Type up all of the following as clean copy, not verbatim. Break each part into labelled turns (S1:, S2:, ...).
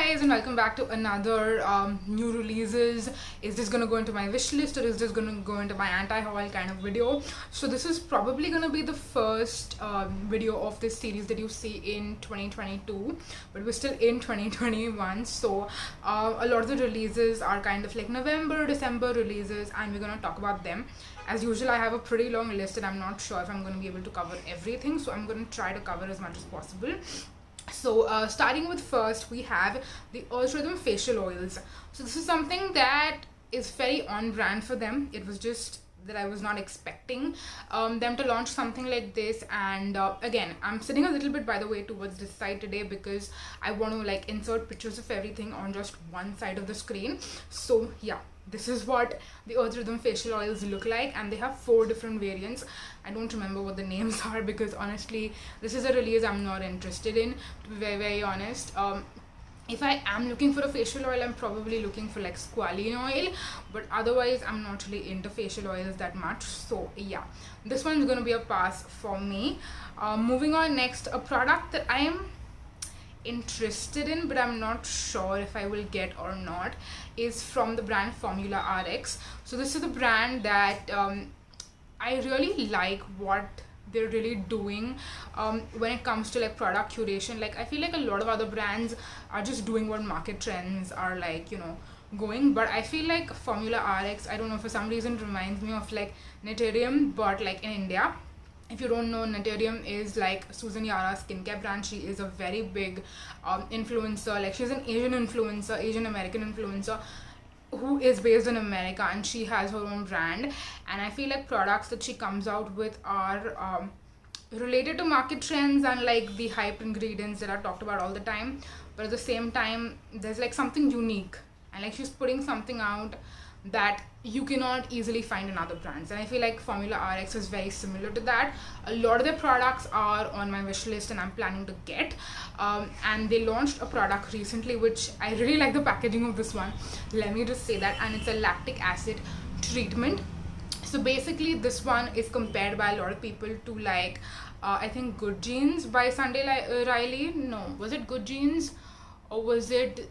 S1: guys, and welcome back to another new releases. Is this gonna go into my wish list, or is this gonna go into my anti-haul kind of video? So this is probably gonna be the first video of this series that you see in 2022, but we're still in 2021. So a lot of the releases are kind of like November, December releases, and we're gonna talk about them. As usual, I have a pretty long list and I'm not sure if I'm going to be able to cover everything, so I'm going to try to cover as much as possible. So starting with first, we have the Rhythm facial oils. So this is something that is very on brand for them. It was just that I was not expecting them to launch something like this. And again, I'm sitting a little bit, by the way, towards this side today because I want to like insert pictures of everything on just one side of the screen. So yeah, this is what the Rhythm facial oils look like, and they have 4 different variants. I don't remember what the names are because honestly this is a release I'm not interested in, to be very honest. If I am looking for a facial oil, I'm probably looking for like squalene oil, but otherwise I'm not really into facial oils that much. So yeah, this one's gonna be a pass for me. Moving on, next, a product that I am interested in but I'm not sure if I will get or not is from the brand Formula RX. So this is a brand that I really like what they're really doing when it comes to like product curation. Like I feel like a lot of other brands are just doing what market trends are like, you know, going, but I feel like Formula RX, I don't know, for some reason reminds me of like Naturium, but like in India. If you don't know, Naturium is like Susan Yara's skincare brand. She is a very big influencer. Like she's an Asian influencer, Asian American influencer who is based in America, and she has her own brand. And I feel like products that she comes out with are related to market trends and like the hype ingredients that are talked about all the time. But at the same time, there's like something unique, and like she's putting something out that you cannot easily find in other brands, and I feel like Formula RX is very similar to that. A lot of their products are on my wish list and I'm planning to get, and they launched a product recently which I really like the packaging of this one, let me just say that, and it's a lactic acid treatment. So basically this one is compared by a lot of people to like I think Good Genes by Sunday Riley. No, was it Good Genes or was it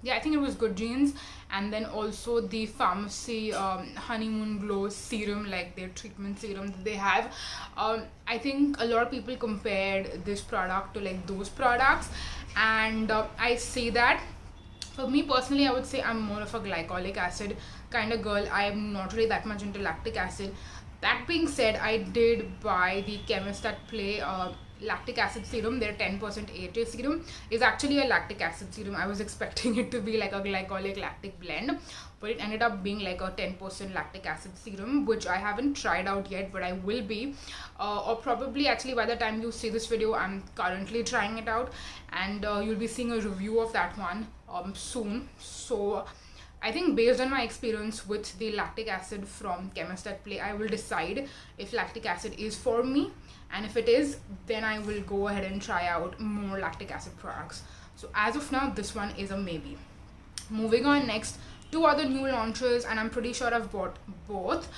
S1: yeah, I think it was Good Genes. And then also the Pharmacy Honeymoon Glow Serum, like their treatment serum that they have. I think a lot of people compared this product to like those products, and I see that. For me personally, I would say I'm more of a glycolic acid kind of girl. I am not really that much into lactic acid. That being said, I did buy the Chemist at Play lactic acid serum. Their 10% AHA serum is actually a lactic acid serum. I was expecting it to be like a glycolic lactic blend, but it ended up being like a 10% lactic acid serum, which I haven't tried out yet, but I will be, or probably actually by the time you see this video, I'm currently trying it out, and you'll be seeing a review of that one soon. So I think based on my experience with the lactic acid from Chemist at Play, I will decide if lactic acid is for me, and if it is, then I will go ahead and try out more lactic acid products. So as of now, this one is a maybe. Moving on, next, 2 other new launches, and I'm pretty sure I've bought both.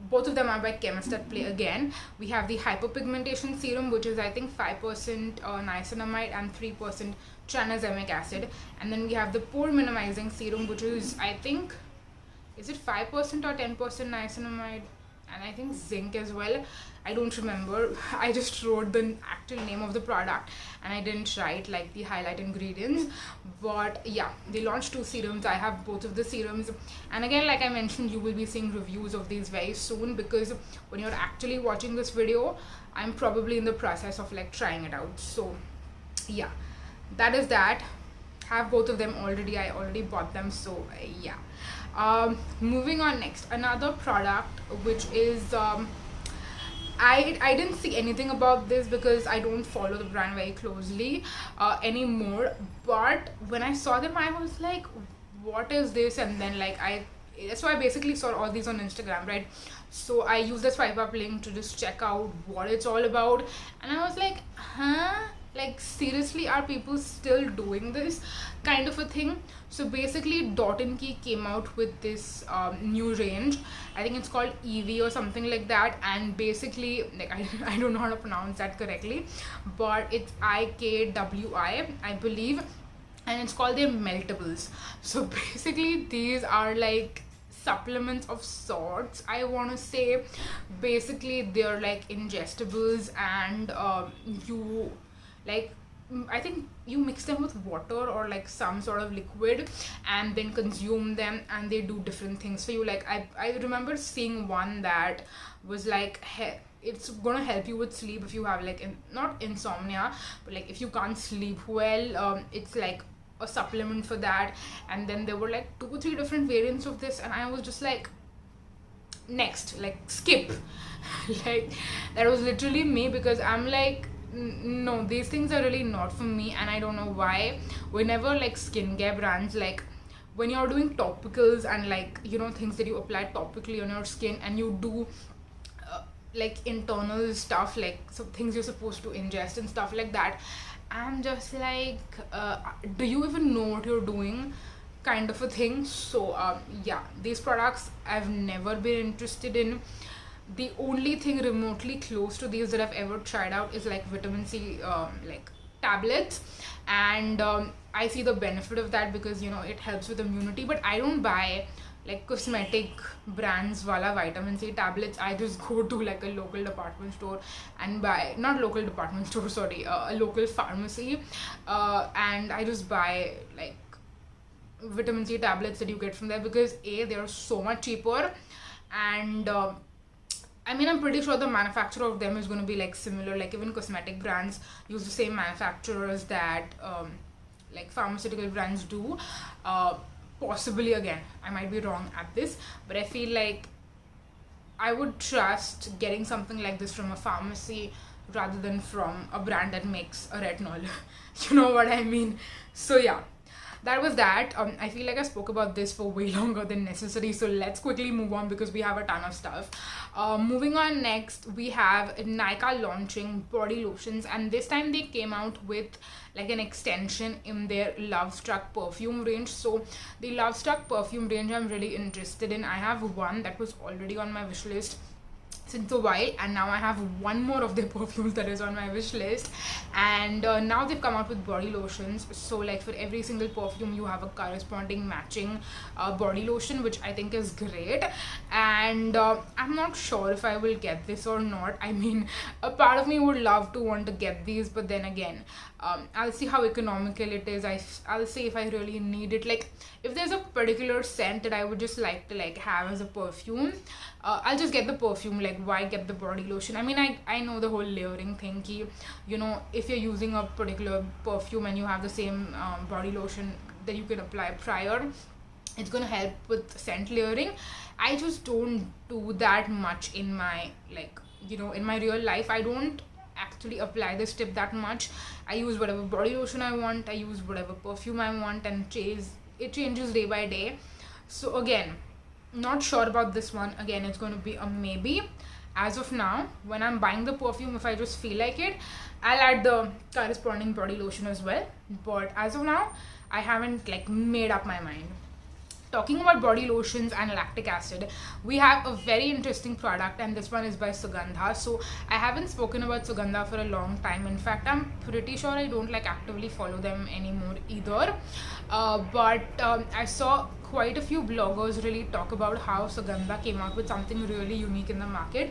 S1: Both of them are by Chemist at Play again. We have the Hyperpigmentation Serum, which is I think 5% niacinamide and 3% tranexamic acid. And then we have the Pore Minimizing Serum, which is I think, is it 5% or 10% niacinamide? And I think zinc as well. I don't remember. I just wrote the actual name of the product and I didn't write like the highlight ingredients. But yeah, they launched 2 serums. I have both of the serums, and again, like I mentioned, you will be seeing reviews of these very soon, because when you're actually watching this video, I'm probably in the process of like trying it out. So yeah, that is that. Have both of them already. I already bought them, so yeah. Moving on, next, another product which is I didn't see anything about this because I don't follow the brand very closely anymore, but when I saw them I was like, what is this? And then like that's why I basically saw all these on Instagram, right? So I used the swipe up link to just check out what it's all about, and I was like, huh, like seriously, are people still doing this kind of a thing? So basically Dot & Key came out with this new range. I think it's called EV or something like that, and basically like I don't know how to pronounce that correctly, but it's IKWI, I believe. and it's called their Meltables. So basically these are like supplements of sorts, I want to say. Basically they're like ingestibles, and you like I think you mix them with water or like some sort of liquid and then consume them, and they do different things for you. Like I remember seeing one that was like it's gonna help you with sleep if you have like not insomnia, but like if you can't sleep well, it's like a supplement for that. And then there were like 2 or 3 different variants of this, and I was just like, next, like skip. Like that was literally me, because I'm like, no, these things are really not for me. And I don't know why whenever like skincare brands, like when you're doing topicals and like, you know, things that you apply topically on your skin, and you do like internal stuff, like some things you're supposed to ingest and stuff like that, I'm just like, do you even know what you're doing, kind of a thing. So yeah, these products I've never been interested in. The only thing remotely close to these that I've ever tried out is like vitamin C like tablets, and I see the benefit of that because, you know, it helps with immunity. But I don't buy like cosmetic brands wala vitamin C tablets. I just go to like a local department store and buy, not local department store, sorry, a local pharmacy, and I just buy like vitamin C tablets that you get from there, because A, they're so much cheaper, and I mean, I'm pretty sure the manufacturer of them is going to be like similar. Like even cosmetic brands use the same manufacturers that like pharmaceutical brands do. Possibly, again, I might be wrong at this, but I feel like I would trust getting something like this from a pharmacy rather than from a brand that makes a retinol. You know what I mean? So yeah, that was that. I feel like I spoke about this for way longer than necessary, so let's quickly move on because we have a ton of stuff. Moving on, next we have Nykaa launching body lotions, and this time they came out with like an extension in their Love Struck perfume range. So the Love Struck perfume range I'm really interested in. I have one that was already on my wish list since a while, and now I have one more of their perfumes that is on my wish list. And now they've come out with body lotions, so like for every single perfume you have a corresponding matching body lotion, which I think is great. And I'm not sure if I will get this or not. I mean, a part of me would love to want to get these, but then again, I'll see how economical it is. I'll see if I really need it. Like if there's a particular scent that I would just like to like have as a perfume, I'll just get the perfume. Like why get the body lotion? I mean, I know the whole layering thing ki, you know, if you're using a particular perfume and you have the same body lotion that you can apply prior, it's gonna help with scent layering. I just don't do that much in my, like, you know, in my real life. I don't actually apply this tip that much. I use whatever body lotion I want, I use whatever perfume I want, and it changes day by day. So again, not sure about this one. Again, it's going to be a maybe. As of now, when I'm buying the perfume, if I just feel like it, I'll add the corresponding body lotion as well. But as of now, I haven't like made up my mind. Talking about body lotions and lactic acid, we have a very interesting product, and this one is by Sugandha. So I haven't spoken about Sugandha for a long time. In fact, I'm pretty sure I don't like actively follow them anymore either. But I saw quite a few bloggers really talk about how Sugandha came out with something really unique in the market,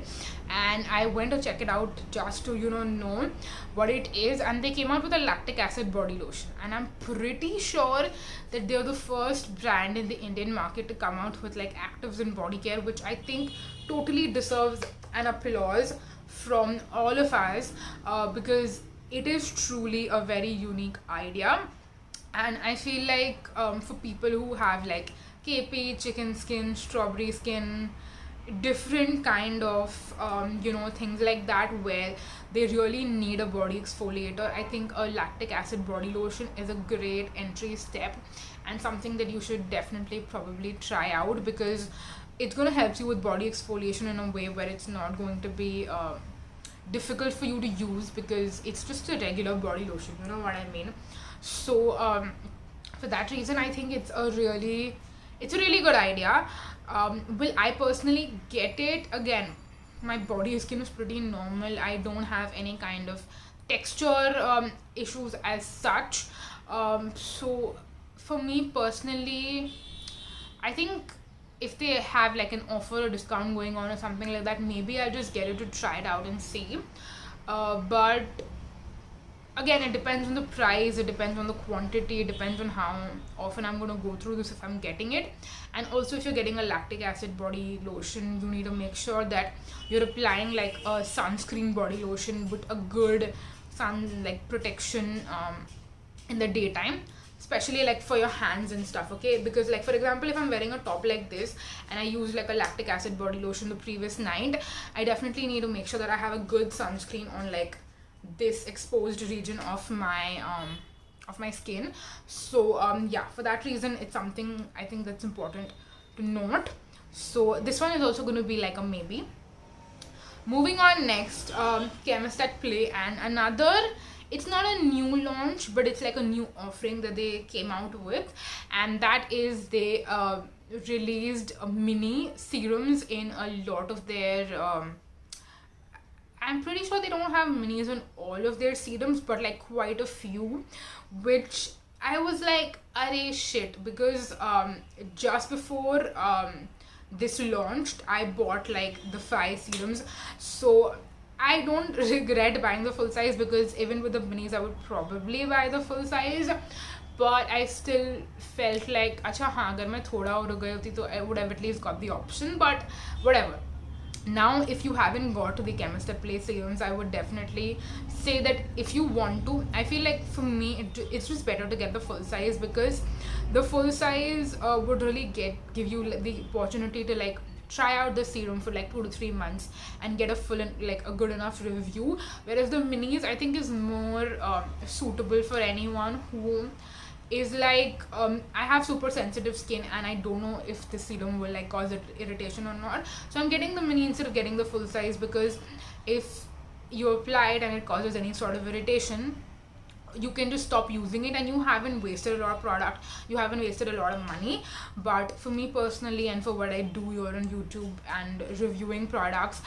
S1: and I went to check it out just to, you know what it is. And they came out with a lactic acid body lotion, and I'm pretty sure that they're the first brand in the Indian market to come out with like actives in body care, which I think totally deserves an applause from all of us, because it is truly a very unique idea. And I feel like for people who have like KP, chicken skin, strawberry skin, different kind of you know, things like that, where they really need a body exfoliator, I think a lactic acid body lotion is a great entry step, and something that you should definitely probably try out, because it's going to help you with body exfoliation in a way where it's not going to be difficult for you to use, because it's just a regular body lotion, you know what I mean. So for that reason, I think it's a really good idea. Will I personally get it? Again, my body skin is pretty normal. I don't have any kind of texture issues as such. So for me personally, I think if they have like an offer or discount going on or something like that, maybe I'll just get it to try it out and see. But again, it depends on the price, it depends on the quantity, it depends on how often I'm going to go through this if I'm getting it. And also, if you're getting a lactic acid body lotion, you need to make sure that you're applying like a sunscreen body lotion with a good sun like protection in the daytime, especially like for your hands and stuff. Okay, because like for example, if I'm wearing a top like this and I use like a lactic acid body lotion the previous night, I definitely need to make sure that I have a good sunscreen on like this exposed region of my skin. So yeah, for that reason, it's something I think that's important to note. So this one is also going to be like a maybe. Moving on next, Chemist at Play, and another, it's not a new launch, but it's like a new offering that they came out with, and that is they released mini serums in a lot of their I'm pretty sure they don't have minis on all of their serums, but like quite a few, which I was like, arey shit, because just before this launched, I bought like the 5 serums. So I don't regret buying the full size, because even with the minis, I would probably buy the full size. But I still felt like, acha, haan, agar main thoda aur ho gayi hoti, to I would have at least got the option, but whatever. Now, if you haven't got the Chemist at Play serums, I would definitely say that if you want to, I feel like for me, it's just better to get the full size, because the full size would really give you the opportunity to like try out the serum for like 2 to 3 months and get a full and like a good enough review. Whereas the minis, I think, is more suitable for anyone who is like I have super sensitive skin and I don't know if the serum will like cause irritation or not, so I'm getting the mini instead of getting the full size, because if you apply it and it causes any sort of irritation, you can just stop using it and you haven't wasted a lot of product, you haven't wasted a lot of money. But for me personally, and for what I do here on YouTube and reviewing products,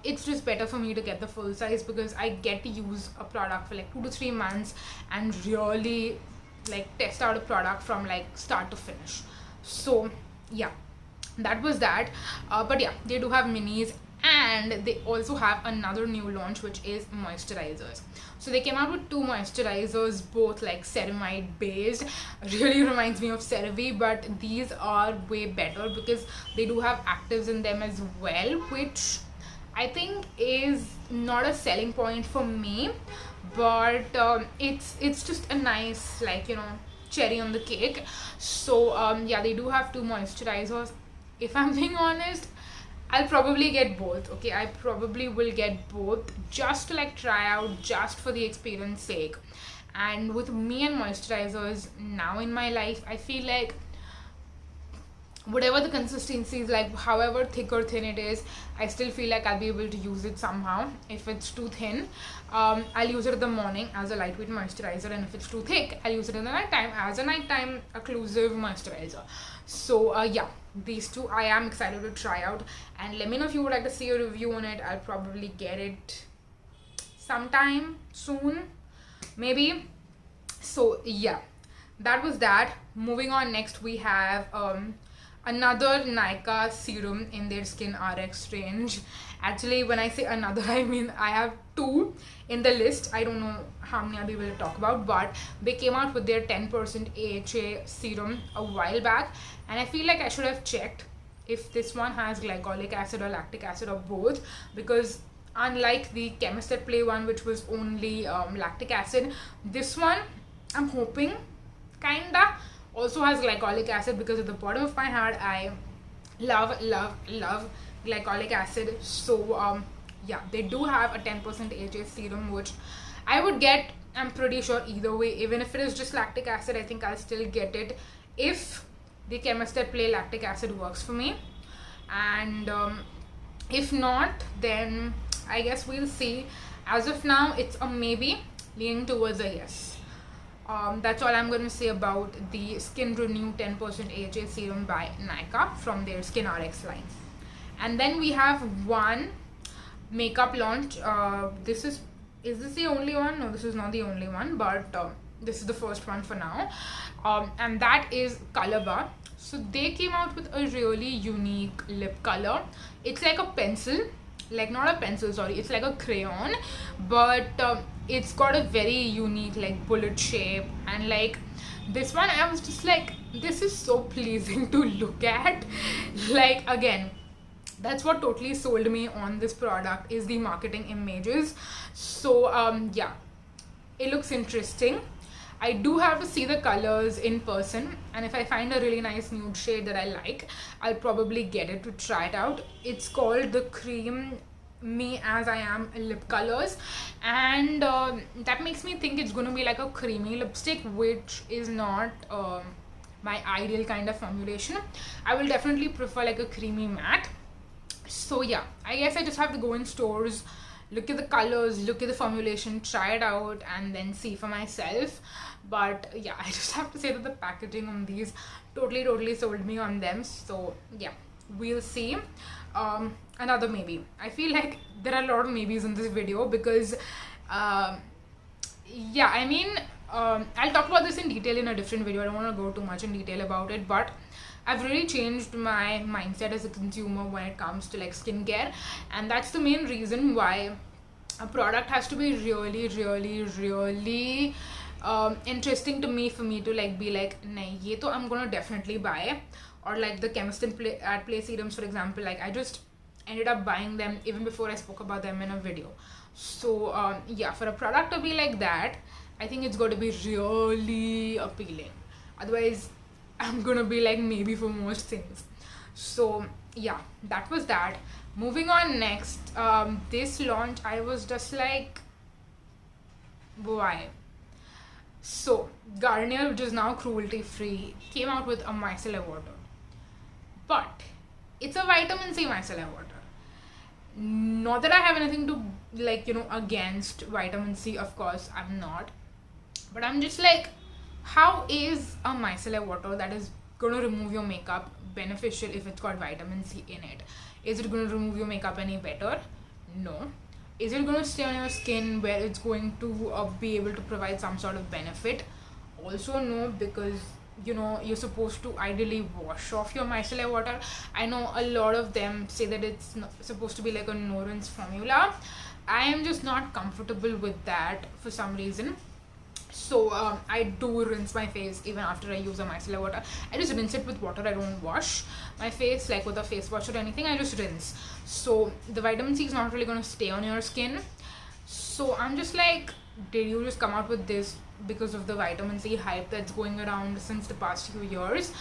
S1: it's just better for me to get the full size, because I get to use a product for like 2 to 3 months and really like test out a product from like start to finish. So yeah, that was that. But yeah, they do have minis, and they also have another new launch, which is moisturizers. So they came out with 2 moisturizers, both like ceramide based. Really reminds me of CeraVe, but these are way better because they do have actives in them as well, which I think is not a selling point for me, but it's just a nice, like, you know, cherry on the cake. So yeah, they do have 2 moisturizers. If I'm being honest, I'll probably get both. Okay, I probably will get both just to like try out, just for the experience sake. And with me and moisturizers now in my life, I feel like whatever the consistency is, like however thick or thin it is, I still feel like I'll be able to use it somehow. If it's too thin, I'll use it in the morning as a lightweight moisturizer, and if it's too thick, I'll use it in the nighttime as a nighttime occlusive moisturizer. So yeah, these 2 I am excited to try out, and let me know if you would like to see a review on it. I'll probably get it sometime soon, maybe. So yeah, that was that. Moving on, next we have another Nikop serum in their Skin RX range. Actually, when I say another, I mean I have 2 in the list. I don't know how many I'll be able to talk about, but they came out with their 10% AHA serum a while back, and I feel like I should have checked if this one has glycolic acid or lactic acid or both, because unlike the Chemist at Play one, which was only lactic acid, this one, I'm hoping, kinda also has glycolic acid, because at the bottom of my heart, I love glycolic acid. So yeah, they do have a 10% AHA serum, which I would get, I'm pretty sure, either way. Even if it is just lactic acid, I think I'll still get it if the Chemist at Play lactic acid works for me. And if not, then I guess we'll see. As of now, it's a maybe leaning towards a yes. That's all I'm going to say about the Skin Renew 10% AHA serum by Nikop from their Skin RX line. And then we have one makeup launch. Is this the only one? No, this is not the only one, but this is the first one for now, and that is Color Bar. So they came out with a really unique lip color. It's like a pencil, like not a pencil, sorry, it's like a crayon, but it's got a very unique like bullet shape, and like this one I was just like, this is so pleasing to look at. Like again, that's what totally sold me on this product, is the marketing images. So yeah, it looks interesting. I do have to see the colors in person, and if I find a really nice nude shade that I like, I'll probably get it to try it out. It's called the Cream Me As I Am lip colors, and that makes me think it's going to be like a creamy lipstick, which is not my ideal kind of formulation. I will definitely prefer like a creamy matte. So yeah, I guess I just have to go in stores, look at the colors, look at the formulation, try it out, and then see for myself. But yeah, I just have to say that the packaging on these totally sold me on them. So yeah, we'll see. Another maybe. I feel like there are a lot of maybes in this video because yeah, I mean, I'll talk about this in detail in a different video. I don't want to go too much in detail about it, but I've really changed my mindset as a consumer when it comes to like skincare, and that's the main reason why a product has to be really interesting to me for me to like be like, nahi, ye to I'm gonna definitely buy. Or like the Chemist at Play serums, for example, like I just ended up buying them even before I spoke about them in a video. So yeah, for a product to be like that, I think it's got to be really appealing. Otherwise, I'm gonna be like maybe for most things. So yeah, that was that. Moving on next, this launch I was just like, why? So Garnier, which is now cruelty free, came out with a micellar water, but it's a vitamin C micellar water. Not that I have anything to like, you know, against vitamin C, of course I'm not, but I'm just like, how is a micellar water that is going to remove your makeup beneficial if it's got vitamin C in it? Is it going to remove your makeup any better? No. Is it going to stay on your skin where it's going to be able to provide some sort of benefit? Also no, because you know, you're supposed to ideally wash off your micellar water. I know a lot of them say that it's supposed to be like a no rinse formula. I am just not comfortable with that for some reason. So I do rinse my face even after I use a micellar water. I just rinse it with water. I don't wash my face like with a face wash or anything. I just rinse. So the vitamin C is not really going to stay on your skin. So I'm just like, did you just come out with this because of the vitamin C hype that's going around since the past few years?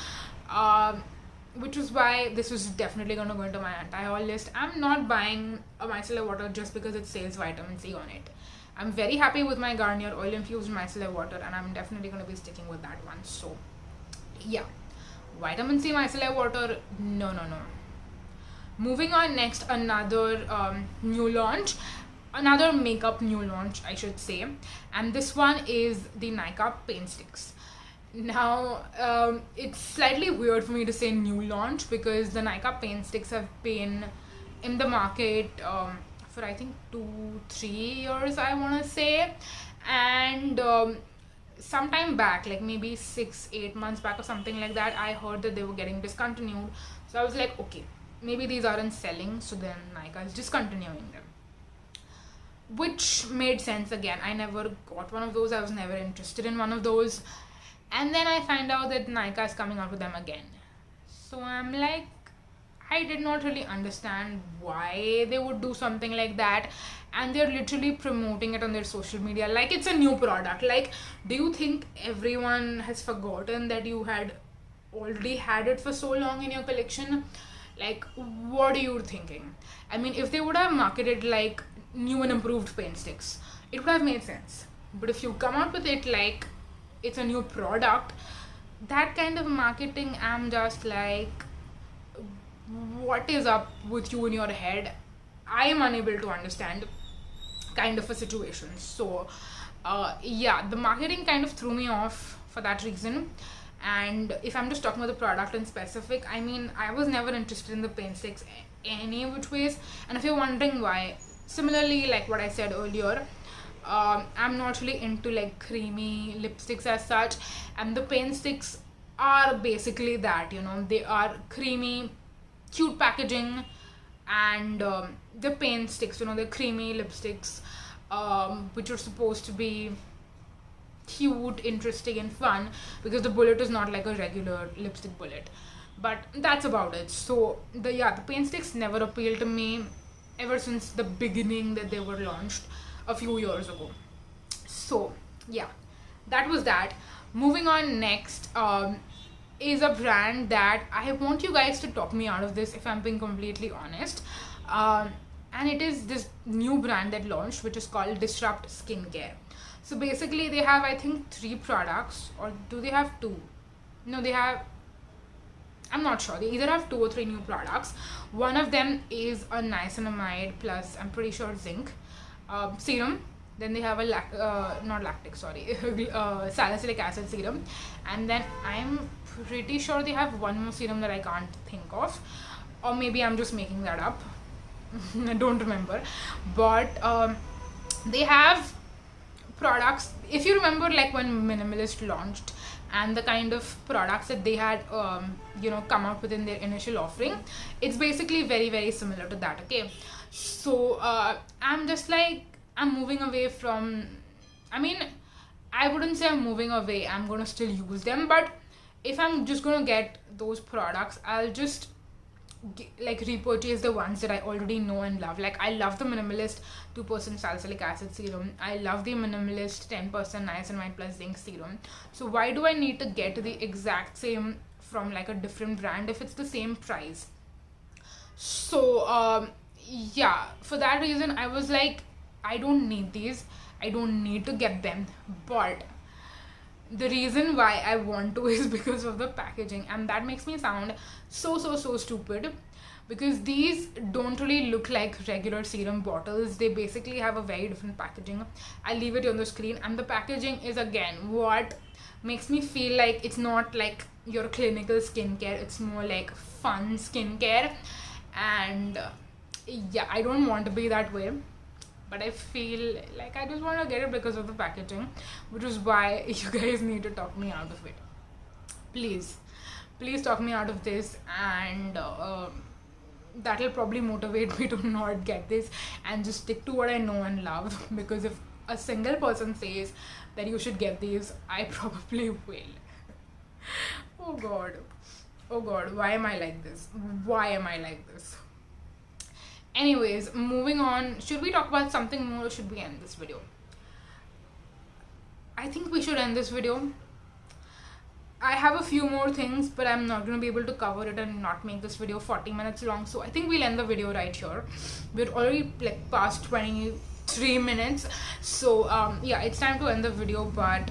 S1: Which is why this was definitely going to go into my anti-haul list. I'm not buying a micellar water just because it says vitamin C on it. I'm very happy with my Garnier oil infused micellar water, and I'm definitely going to be sticking with that one. So yeah, vitamin C micellar water, no. Moving on next, another new launch, another makeup new launch I should say, and this one is the Nikop paint sticks. Now it's slightly weird for me to say new launch because the Nikop paint sticks have been in the market for I think 2-3 years, I want to say, and sometime back, like maybe 6-8 months back or something like that, I heard that they were getting discontinued. So I was like, okay, maybe these aren't selling, so then Nykaa is discontinuing them, which made sense. Again, I never got one of those. I was never interested in one of those, and then I find out that Nykaa is coming out with them again. So I'm like, I did not really understand why they would do something like that, and they're literally promoting it on their social media like it's a new product. Like, do you think everyone has forgotten that you had already had it for so long in your collection? Like, what are you thinking? I mean, if they would have marketed like new and improved paint sticks, it would have made sense. But if you come out with it like it's a new product, that kind of marketing, I'm just like, what is up with you in your head? I am unable to understand kind of a situation. So yeah, the marketing kind of threw me off for that reason. And if I'm just talking about the product in specific, I mean, I was never interested in the paint sticks any which ways. And if you're wondering why, similarly like what I said earlier, I'm not really into like creamy lipsticks as such, and the paint sticks are basically that, you know, they are creamy, cute packaging, and the paint sticks, you know, the creamy lipsticks, which are supposed to be cute, interesting, and fun, because the bullet is not like a regular lipstick bullet. But that's about it. So the paint sticks never appealed to me ever since the beginning that they were launched a few years ago. So yeah, that was that. Moving on, next is a brand that I want you guys to talk me out of this, if I'm being completely honest. And it is this new brand that launched, which is called Disrupt Skincare. So basically they have, I think, 3 products, or do they have 2? No, they have, I'm not sure, they either have 2 or 3 new products. One of them is a niacinamide plus, I'm pretty sure, zinc serum. Then they have a not lactic, sorry, salicylic acid serum. And then I'm pretty sure they have one more serum that I can't think of, or maybe I'm just making that up. I don't remember. But they have products, if you remember, like when Minimalist launched, and the kind of products that they had you know, come out within their initial offering, it's basically very, very similar to that. Okay, so I'm just like, I'm moving away from, I mean, I wouldn't say I'm moving away, I'm gonna still use them, but if I'm just gonna get those products, I'll just like repurchase the ones that I already know and love. Like, I love the Minimalist 2% salicylic acid serum, I love the Minimalist 10% niacinamide plus zinc serum. So why do I need to get the exact same from like a different brand if it's the same price? So yeah, for that reason I was like, I don't need these, I don't need to get them. But the reason why I want to is because of the packaging, and that makes me sound so stupid, because these don't really look like regular serum bottles. They basically have a very different packaging. I'll leave it on the screen, and the packaging is again what makes me feel like it's not like your clinical skincare, it's more like fun skincare. And yeah, I don't want to be that way, but I feel like I just want to get it because of the packaging, which is why you guys need to talk me out of it. Please talk me out of this, and that'll probably motivate me to not get this and just stick to what I know and love. Because if a single person says that you should get these, I probably will. Oh god, why am I like this? Anyways, moving on, should we talk about something more, or should we end this video? I think we should end this video. I have a few more things, but I'm not going to be able to cover it and not make this video 40 minutes long. So I think we'll end the video right here. We're already like past 23 minutes. So yeah, it's time to end the video, but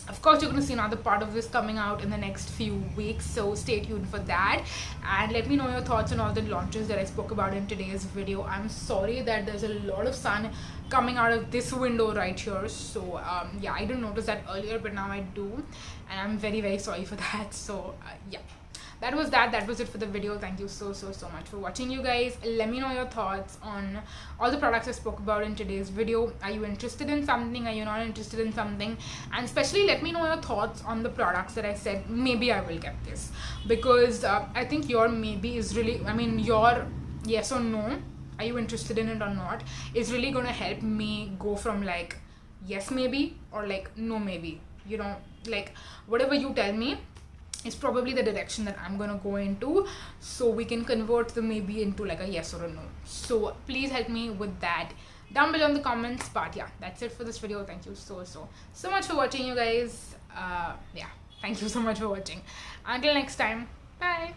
S1: of course you're going to see another part of this coming out in the next few weeks, so stay tuned for that. And let me know your thoughts on all the launches that I spoke about in today's video. I'm sorry that there's a lot of sun coming out of this window right here, so yeah, I didn't notice that earlier, but now I do, and I'm very sorry for that. So yeah, that was it for the video. Thank you so much for watching, you guys. Let me know your thoughts on all the products I spoke about in today's video. Are you interested in something? Are you not interested in something? And especially let me know your thoughts on the products that I said maybe I will get this, because I think your maybe is really, I mean, your yes or no, are you interested in it or not, is really gonna help me go from like yes maybe or like no maybe, you know, like whatever you tell me is probably the direction that I'm gonna go into, so we can convert the maybe into like a yes or a no. So please help me with that down below in the comments. But yeah, that's it for this video. Thank you so much for watching, you guys. Yeah, thank you so much for watching. Until next time, bye.